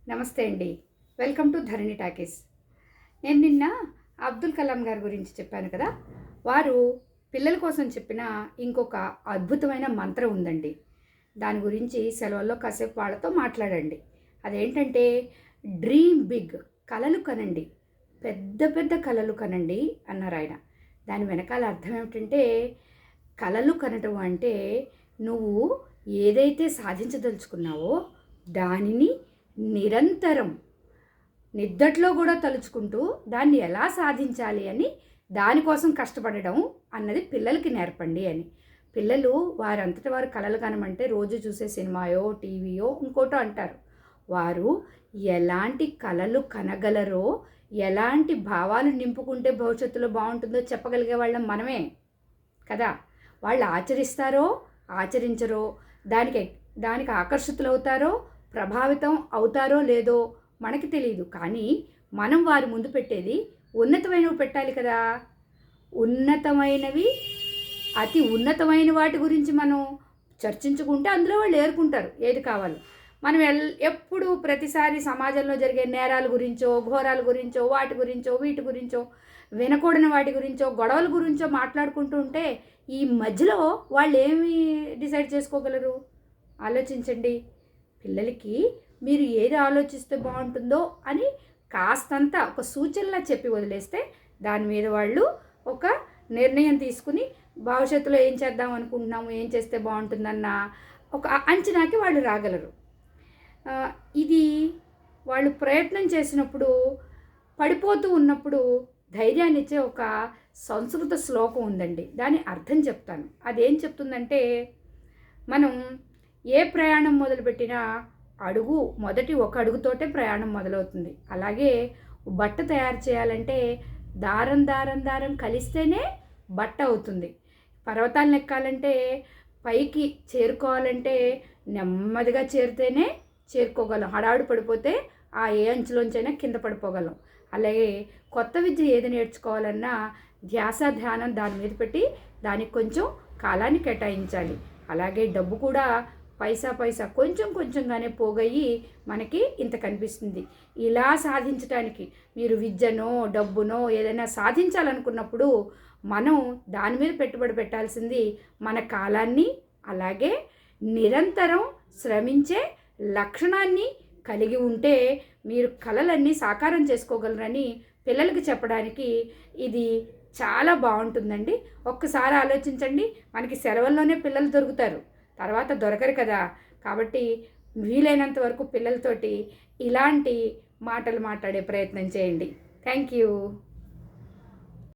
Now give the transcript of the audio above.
నమస్తే అండి. Welcome to Dharani talkies. నేను నిన్న అబ్దుల్ కలాం గారి గురించి చెప్పాను కదా. వారు పిల్లల కోసం చెప్పిన ఇంకొక అద్భుతమైన మంత్రం ఉందండి. దాని గురించి సెలవుల్లో కాసేపు వాళ్ళతో మాట్లాడండి. అదేంటంటే డ్రీమ్ బిగ్, కలలు కనండి, పెద్ద పెద్ద కలలు కనండి అన్నారు ఆయన. దాని వెనకాల అర్థం ఏమిటంటే, కలలు కనటం అంటే నువ్వు ఏదైతే సాధించదలుచుకున్నావో దానిని నిరంతరం నిద్దట్లో కూడా తలుచుకుంటూ దాన్ని ఎలా సాధించాలి అని దానికోసం కష్టపడడం అన్నది పిల్లలకి నేర్పండి అని. పిల్లలు వారంతటి వారు కలలు కనమంటే రోజు చూసే సినిమాయో టీవీయో ఇంకోటో అంటారు. వారు ఎలాంటి కలలు కనగలరో, ఎలాంటి భావాలు నింపుకుంటే భవిష్యత్తులో బాగుంటుందో చెప్పగలిగే వాళ్ళం మనమే కదా. వాళ్ళు ఆచరిస్తారో ఆచరించరో, దానికి ఆకర్షితులవుతారో ప్రభావితం అవుతారో లేదో మనకి తెలియదు. కానీ మనం వారి ముందు పెట్టేది ఉన్నతమైనవి పెట్టాలి కదా. ఉన్నతమైనవి, అతి ఉన్నతమైన వాటి గురించి మనం చర్చించుకుంటే అందులో వాళ్ళు ఏరుకుంటారు ఏది కావాలో. మనం ఎప్పుడు ప్రతిసారి సమాజంలో జరిగే నేరాల గురించో, ఘోరాల గురించో, వాటి గురించో, వీటి గురించో, వినకూడని వాటి గురించో, గొడవల గురించో మాట్లాడుకుంటూ ఉంటే ఈ మధ్యలో వాళ్ళు ఏమి డిసైడ్ చేసుకోగలరు? ఆలోచించండి. పిల్లలకి మీరు ఏది ఆలోచిస్తే బాగుంటుందో అని కాస్తంత ఒక సూచనలా చెప్పి వదిలేస్తే దాని మీద వాళ్ళు ఒక నిర్ణయం తీసుకుని భవిష్యత్తులో ఏం చేద్దాం అనుకుంటున్నాము, ఏం చేస్తే బాగుంటుందన్న ఒక అంచనాకి వాళ్ళు రాగలరు. ఇది వాళ్ళు ప్రయత్నం చేసినప్పుడు, పడిపోతూ ఉన్నప్పుడు ధైర్యాన్ని ఇచ్చే ఒక సంస్కృత శ్లోకం ఉందండి. దాని అర్థం చెప్తాను. అదేం చెప్తుందంటే, మనం ఏ ప్రయాణం మొదలుపెట్టినా మొదటి ఒక అడుగుతోటే ప్రయాణం మొదలవుతుంది. అలాగే బట్ట తయారు చేయాలంటే దారం దారం దారం కలిస్తేనే బట్ట అవుతుంది. పర్వతాలను ఎక్కాలంటే, పైకి చేరుకోవాలంటే నెమ్మదిగా చేరితేనే చేరుకోగలం. హడావుడి పడిపోతే ఏ అంచులోంచైనా కింద పడిపోగలం. అలాగే కొత్త విద్య ఏది నేర్చుకోవాలన్నా ధ్యానం దాని మీద పెట్టి దానికి కొంచెం కాలాన్ని కేటాయించాలి. అలాగే డబ్బు కూడా పైసా కొంచెం కొంచెంగానే పోగయ్యి మనకి ఇంత కనిపిస్తుంది. ఇలా సాధించడానికి మీరు విద్యనో డబ్బునో ఏదైనా సాధించాలనుకున్నప్పుడు మనం దాని మీద పెట్టుబడి పెట్టాల్సింది మన కాలాన్ని, అలాగే నిరంతరం శ్రమించే లక్షణాన్ని కలిగి ఉంటే మీరు కలలన్నీ సాకారం చేసుకోగలరని పిల్లలకి చెప్పడానికి ఇది చాలా బాగుంటుందండి. ఒక్కసారి ఆలోచించండి. మనకి సెలవుల్లోనే పిల్లలు దొరుకుతారు, తర్వాత దొరకరు కదా. కాబట్టి వీలైనంత వరకు పిల్లలతోటి ఇలాంటి మాటలు మాట్లాడే ప్రయత్నం చేయండి. Thank you.